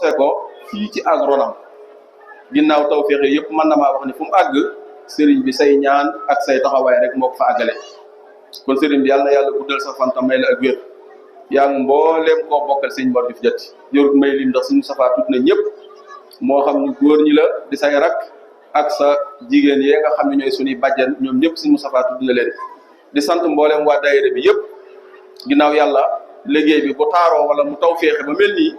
sose ko fii ci ak ronam ginnaaw tawféex yëpp mën na maa wax ni fu mu àgg sëriñ bi say ñaan ak say taxawaay rek moo ko fa àggale kon sëriñ bi yàlla na yàlla guddal sa fan tam may la ak wér yaa ngi mbooleem koo bokkal sëñ Mor Diouf Diatty yorut may lim ndax suñu safaa tudd na ñëpp moo xam ñu góor ñi la di say rak ak sa jigéen yee nga xam ne ñooy suñuy bàjjan ñoom ñëpp suñu safaa tudd na leen di sant mbooleem waa daayira bi yëpp ginnaaw yàlla liggéey bi bu taaroo wala mu taw féexe ba mel nii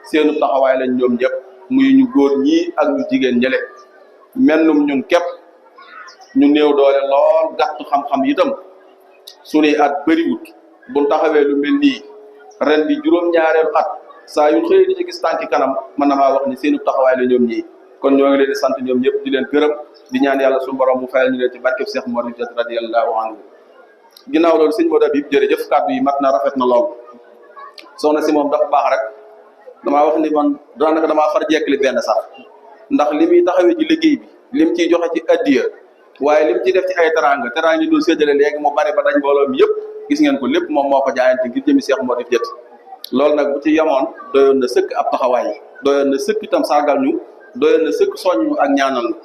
seenu taxawaay lañ ñoom ñëpp muy ñu góor ñii ak ñu jigéen ñële mennum ñun képp ñu néew doole lool gàtt xam-xam itam suñuy at bëriwut buñ taxawee lu mel nii ren di juróom-ñaareelu at saa yu xëy di ci gis tànki kanam mën na maa wax ni seenu taxawaay la ñoom ñii kon ñoo ngi leen di sant ñoom ñëpp di leen gërëm di ñaan yàlla suñu borom mu fayal ñu leen ci barkeb Cheikh Mor Diouf Diatty radiyallahu anhu ginnaaw loolu sëñ Modou Habib jërëjëf kàddu yi mat na rafet na lool soxna si moom dafa baax rek damaa wax ni man daanaka damaa far jekkali benn sax ndax li muy taxawee ci liggéey bi lim ciy joxe ci addiya waaye lim ciy def ci ay teraanga yi dul séddale léegi mu bari ba dañ mbooloo mi yëpp gis ngeen ko lépp moom moo ko jaayante ngir jëmi Cheikh Mor Diouf Diatty loolu nag bu ci yemoon doyoon na sëkk ab taxawaay doyoon na sëkk itam sargal ñu doyoon na sëkk soññu ak ñaanal ñu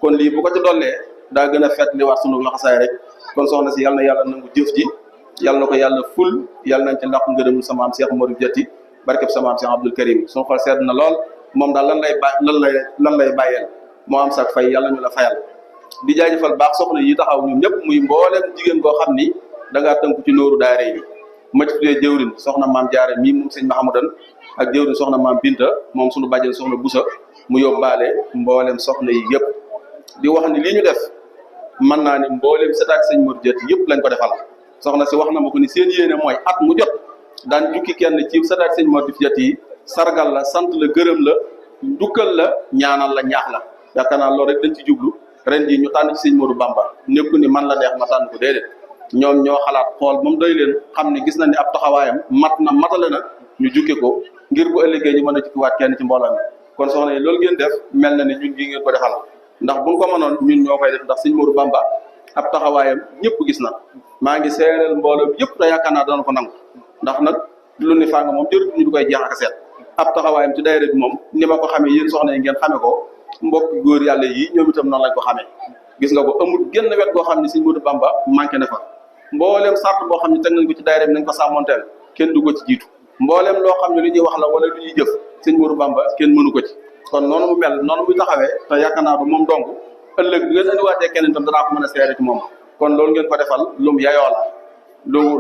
kon lii bu ko ci dollee daa gën a fet li war sunu laxasaay rek kon soxna si yal na yàlla nangu jëf ji yal na ko yàlla ful yal nañ ci làq ngërëm sama am Cheikh Mor Diouf Diatty barkeb sama am Cheikh Abdoul Karim suñu xol sedd na lool moom daal lan lay bàyyeel moo am sax fay yàlla ñu la fayal di jaajëfal baax soxna yi taxaw ñoom ñëpp muy mbooleem jigéen koo xam ni da ngaa tënku ci nooru daare yi ma ci tuddee jëwrin soxna maam Jaara mii moom sëñ Mahamadan ak jëwrin soxna maam Binta moom suñu bàjjen soxna Busa mu yóbbaale mbooleem soxna yi yëpp di wax ni lii ñu def mën naa ni mbooleem setaak sëñ Mor Diouf Diatty yëpp lañ ko defal soxna si wax na ma ko ni seen yéene mooy at mu jot daan jukki kenn ci setaak sëñ Mor Diouf Diatty yi sargal la sant la gërëm la ndukkal la ñaanal la ñaax la yaakaar naa loolu rek dañ ci jublu ren jii ñu tànn ci sëñ Modou Bamba nekku ni man la neex ma tànn ko déedéet ñoom ñoo xalaat xool moom doy leen xam ne gis na ni ab taxawaayam matale na ñu jukke ko ngir bu ëllëgee ñu mën a jukkiwaat kenn ci mbooloo mi kon soxna yi loolu ngeen def mel na ni ñun gi ngeen ko defal ndax buñ ko mënoon ñun ñoo koy def ndax sëñ Modou Bamba ab taxawaayam ñëpp gis na maa ngi seereel mbooloo bi yëpp te yaakaar naa dana ko nangu ndax nag lu ni fàng moom jërut ñu du koy jeex ak seet ab taxawaayam ci daayira bi moom ni ma ko xamee yéen soxna yi ngeen xame ko mbokk góor yàlla yi ñoom itam noonu lañ ko xamee gis nga ko amul genn wet goo xam ne sëñ Modou Bamba manqué na fa mbooleem sart boo xam ne teg nañ ko ci daayira bi nañ ko sàmmonteel kenn du ko ci jiitu mbooleem loo xam ne lu ñuy wax la wala lu ñuy jëf sëñ Modou Bamba kenn mënu ko ci kon noonu mu mel noonu muy taxawee te yaakaar naa du moom dong ëllëg bi ngeen indiwaatee kenn itam danaa ko mën a seere ci moom kon loolu ngeen ko defal lu mu yayoo la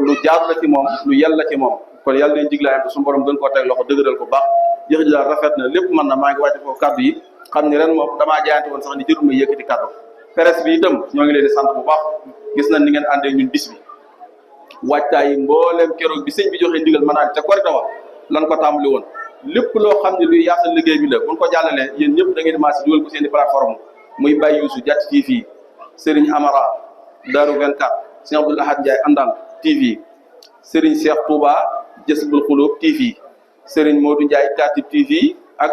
lu jaadu la ci moom lu yell la ci moom kon yàlla nañ jiglaayam te suñu borom gën koo teg loxo dëgëral ko baax jëf ji daal rafet na lépp mën na maa ngi wàcce foofu kaddu yi xam ni ren moom damaa jaayante woon sax ni jërul may yëkkati kaddu presse bi itam ñoo ngi leen di sant bu baax gis nañ ni ngeen àndee ñun bis bi waajtaay yi mbooleem keroog bi sëñ bi joxe ndigal mën naa ca korite wa lan ko tàmbali woon lépp loo xam ne luy yaatal liggéey bi la buñ ko jàllalee yéen ñëpp da ngeen maasi dugal ko seen i plateforme muy Baye Youssou Diatty TV Serigne Amara Darou 24 Serigne Abdoul Ahad Ndiaye Andal TV Serigne Cheikh Touba Jësbul Xulóob TV Serigne Modou Ndiaye Katib TV ak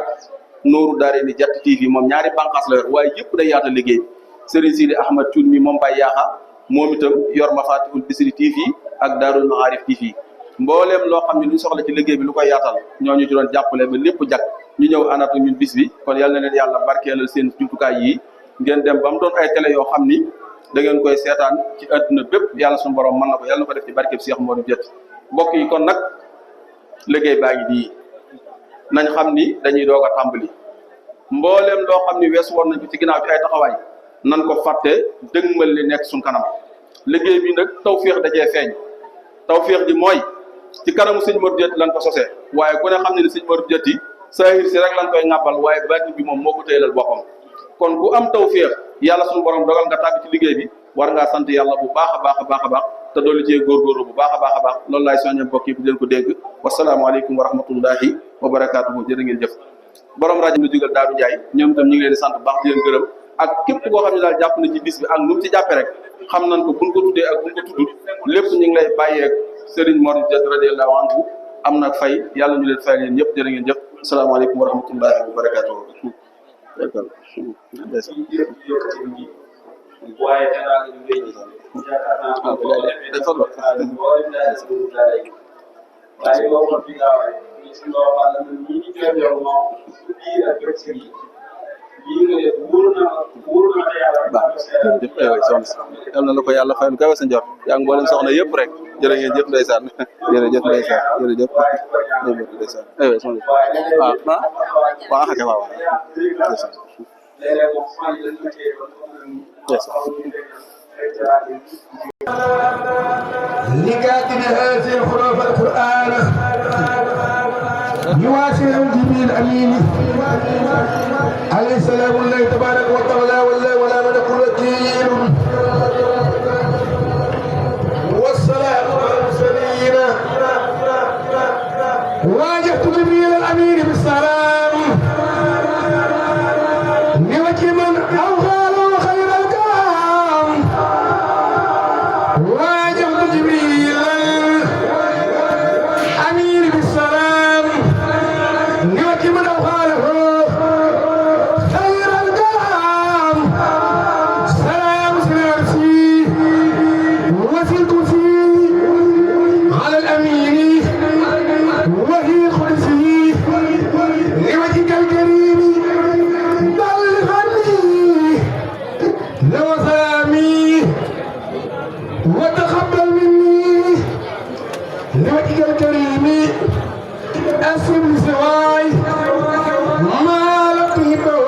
Nooru Daarayni Diatty TV moom ñaari bànqaas la yor waaye yëpp day yaatal liggéey bi Serigne Sidi Ahmad Thioune mi moom Baye Yaaxa moom itam yor Mafatihul Bichri TV ak Daarul Maarif TV mbooleem loo xam ne lu soxla ci liggéey bi lu koy yaatal ñooñu ci doon jàppale ba lépp jag ñu ñëw àndatu ñun bis bi kon yal na leen yàlla barkeelal seen jumtukaay yi ngeen dem ba mu doon ay télé yoo xam ni da ngeen koy seetaan ci àdduna bépp yàlla suñu borom mën na ko yàlla na ko def ci barkeeb Cheikh Mor Diouf Diatty mbokk yi kon nag liggéey baa ngi nii nañ xam ni dañuy doog a tàmbali mbooleem loo xam ni weesu woon nañ ko ci ginnaaw ci ay taxawaay nan ko fàtte dëgmal li nekk suñ kanam liggéey bi nag tawféex dajee feeñ tawféex ji mooy ci kanamu sëñ Mor Diouf Diatty lan ko sosee waaye ku ne xam ne ni sëñ Mor Diouf Diatty saahir si rek lan koy ŋàbbal waaye baatin bi moom moo ko téyelal boppam kon ku am tawféex yàlla suñu borom dogal nga tàgg ci liggéey bi war ngaa sant yàlla bu baax a baax a baax a baax te doolu cee góorgóorlu bu baax a baax a baax loolu laay soññe mbokk yi bu leen ko dénk wasalaamaaleykum wa rahmatullahi wa barakaatuhu jërë ngeen jëf borom rajo bi jógal Daaru Njaay ñoom itam ñu ngi leen di sant baax di leen gërëm ak képp koo xam ne daal jàpp na ci bis bi ak nu mu ci jàppee rek xam nañ ko buñ ko tuddee ak buñ ko tuddul lépp ñu ngi lay bàyyeeg Serigne Mor Diouf Diatty radiyallahu anhu am nag fay yàlla ñu leen fay leen ñëpp jërë ngeen jëf asalaamaaleykum wa rahmatullahi wa barakaatuhu waaye danaa la ñu yaakaar naa waaye boo ko fi gaawee ñu si loo xam ne ñi ñu jot yow moom lii ak bëccëg yi lii nga def wóor na la yàlla. baax jërëjëf aywa soxna si yal na la ko yàlla fayal kawe sa njort yaa ngi mboolem soxna yëpp rek jërë ngeen jëf ndeysaan jërëjëf ndeysaan jërëjëf ndeysaan aywa soxna si waaw ah waaw xake waaw ndeysaan لكاتب هذه الحروف القرآن يواصل جبريل الأمين عليه السلام الله تبارك وتعالى ولا من يقول وكيل والسلام على المرسلين واجهت جبريل الأمين بالسلام لوجه من أوغى له خير الكلام واجهت جبريل الأمين بالسلام لوجه من أوغى له خير الكلام سلام سلامتي وفي الكرسي على الأمين وفي خلفه لوجهك الكريم لو سلامي وتقبل مني لوجهك الكريم أسلم سواي ما لقيته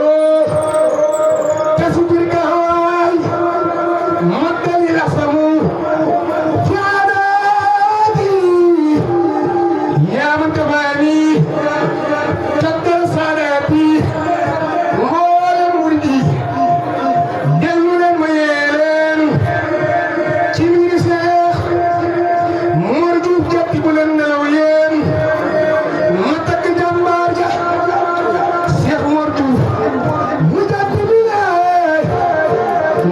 كسبك هواي مدني الأسم في عاداتي يا من كفاني كدر ساداتي مول مريدي dellu leen ma yee leen ci biir Seex Mor Diouf jàppi bu leen nelaw yéen ma takk jàmbaar ja Seex Mor Diouf mu jàppi bi lee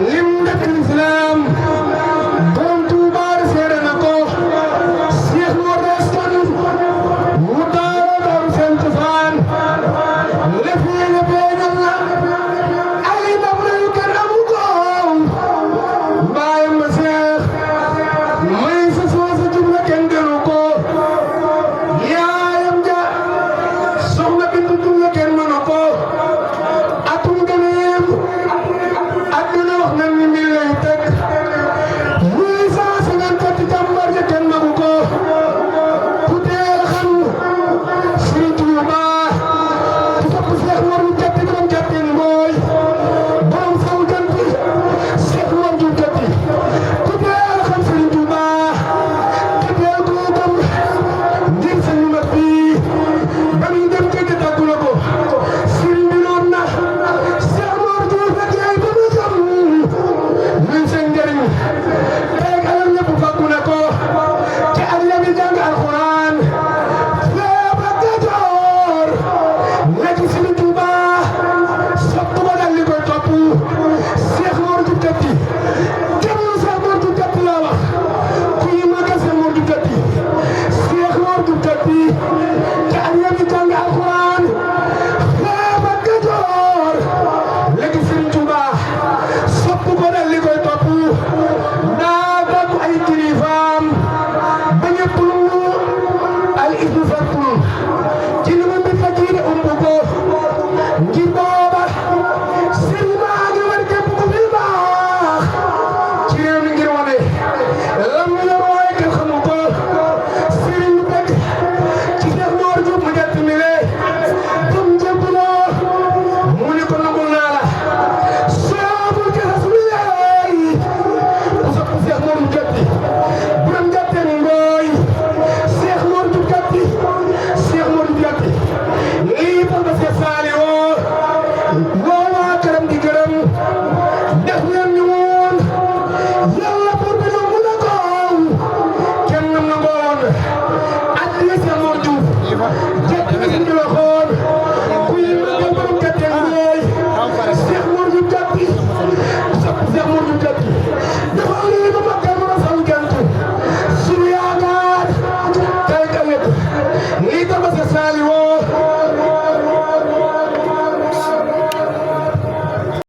lim dëkk lislaam borom Tuubaa seede na ko Seex Mor Deskan mu taara daru seen cosaan lef yéene feeñal na ay ndam lañu kenn amu ko mbaayam ma Seex may sa soosa jubla kenn gënu ko yaayam ja soxna bintu jubla kenn mënu ko atum gëneem adduna wax na ni mi lay teg muy saa si nan kati jàmbar ja kenn magu ko ku teel xam Sëriñ Tuuba ku sopp Seex Mor mu jatti borom jattin mooy borom saw janti Seex Mor Diouf jatti ku teel xam Sëriñ Tuuba ku teel koo gëm ngir sa ñu mat bi ba muy dem jëgg tàggu na ko sëriñ bi noon na Seex Mor Diouf la jeey ba mu jëm luy seen njëriñ teeg alal ñëpp fàggu na ko ci àddina bi jàng alxuraan fee ba Kajoor la ci